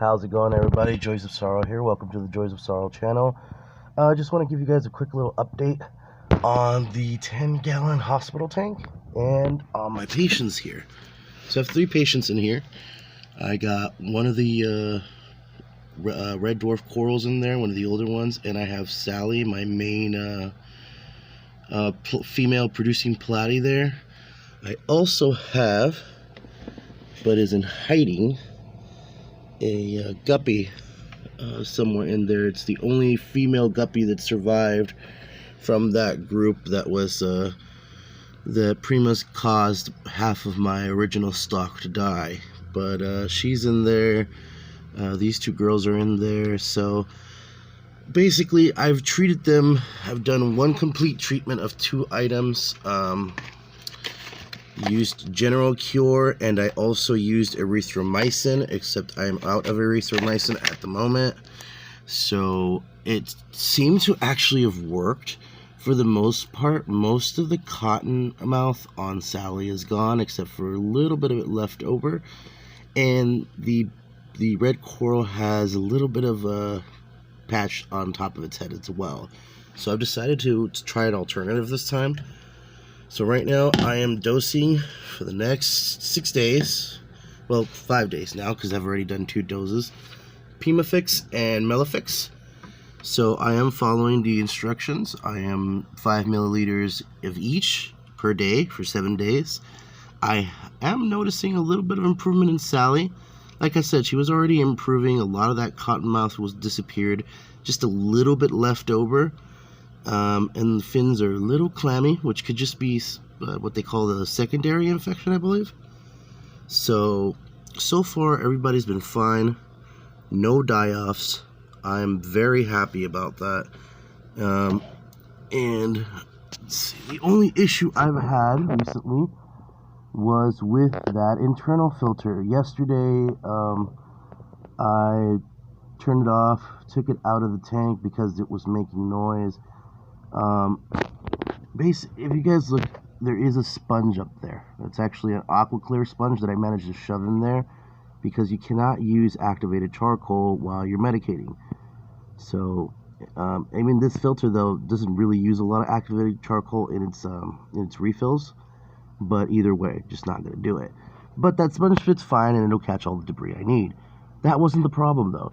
How's it going, everybody? Joys of Sorrow here. Welcome to the Joys of Sorrow channel. I just want to give you guys a quick little update on the 10-gallon hospital tank and on my patients here. So I have 3 patients in here. I got one of the red dwarf corals in there, one of the older ones, and I have Sally, my main female producing platy there. I also have, but is in hiding, a guppy somewhere in there. It's the only female guppy that survived from that group that was the Primas caused half of my original stock to die, but she's in there. These 2 girls are in there. So basically I've treated them. I've done 1 complete treatment of 2 items. Used General Cure, and I also used erythromycin, except I am out of erythromycin at the moment. So it seemed to actually have worked for the most part. Most of the cotton mouth on Sally is gone, except for a little bit of it left over, and the red coral has a little bit of a patch on top of its head as well. So I've decided to try an alternative this time. So right now I am dosing for the next 6 days, well 5 days now because I've already done 2 doses, Pimafix and Melafix. So I am following the instructions. I am 5 milliliters of each per day for 7 days. I am noticing a little bit of improvement in Sally. Like I said, she was already improving. A lot of that cottonmouth was disappeared, just a little bit left over. And the fins are a little clammy, which could just be what they call the secondary infection, I believe. So far everybody's been fine. No die-offs. I'm very happy about that. And let's see, the only issue I've had recently was with that internal filter. Yesterday, I turned it off, took it out of the tank because it was making noise. If you guys look, there is a sponge up there. It's actually an AquaClear sponge that I managed to shove in there because you cannot use activated charcoal while you're medicating. So, I mean, this filter though doesn't really use a lot of activated charcoal in its refills, but either way, just not gonna do it. But that sponge fits fine and it'll catch all the debris I need. That wasn't the problem though.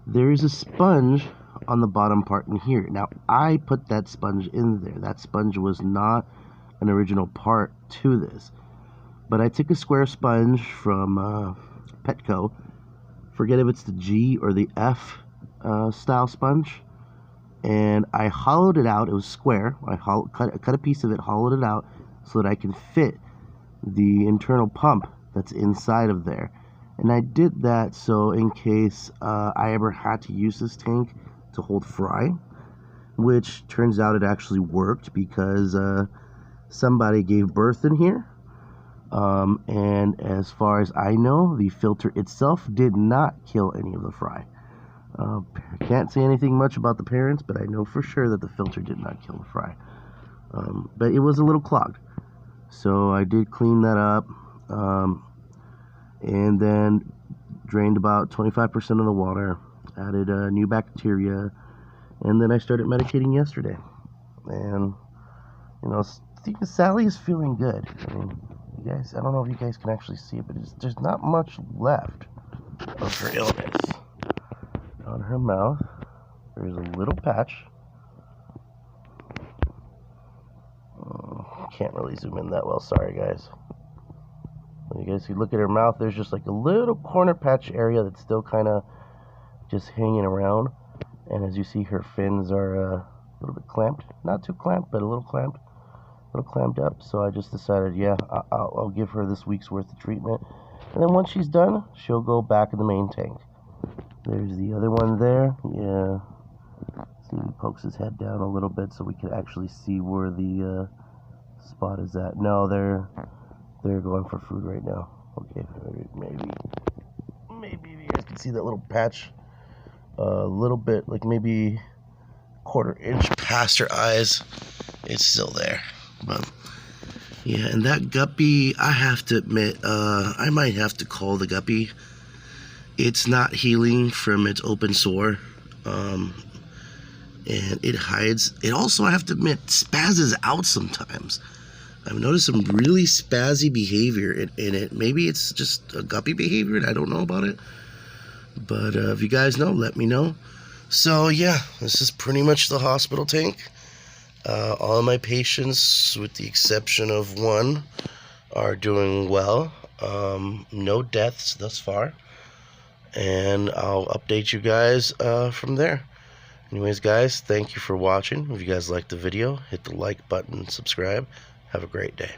There is a sponge on the bottom part in here. Now I put that sponge in there. That sponge was not an original part to this, but I took a square sponge from Petco. Forget if it's the G or the F style sponge, and I hollowed it out. It was square. I cut a piece of it, hollowed it out so that I can fit the internal pump that's inside of there. And I did that so in case I ever had to use this tank to hold fry, which turns out it actually worked because somebody gave birth in here, and as far as I know, the filter itself did not kill any of the fry. Can't say anything much about the parents, but I know for sure that the filter did not kill the fry. But it was a little clogged, so I did clean that up, and then drained about 25% of the water, added new bacteria, and then I started medicating yesterday. And you know, Sally is feeling good. I mean, you guys, I don't know if you guys can actually see it, but there's not much left of her illness. On her mouth, there's a little patch. Can't really zoom in that well, sorry guys. When you guys can look at her mouth, there's just like a little corner patch area that's still kind of just hanging around. And as you see, her fins are a little bit clamped. Not too clamped, but a little clamped up. So I just decided, yeah, I'll give her this week's worth of treatment. And then once she's done, she'll go back in the main tank. There's the other one there. Yeah. See, he pokes his head down a little bit so we can actually see where the spot is at. No, they're going for food right now. Okay, maybe you guys can see that little patch a little bit, like maybe quarter inch past her eyes. It's still there, but yeah. And that guppy, I have to admit, I might have to call the guppy it's not healing from its open sore. And it hides. It also, I have to admit, spazzes out sometimes. I've noticed some really spazzy behavior in it. Maybe it's just a guppy behavior and I don't know about it. But if you guys know, let me know. So yeah, this is pretty much the hospital tank. All of my patients, with the exception of one, are doing well. No deaths thus far. And I'll update you guys from there. Anyways, guys, thank you for watching. If you guys liked the video, hit the like button and subscribe. Have a great day.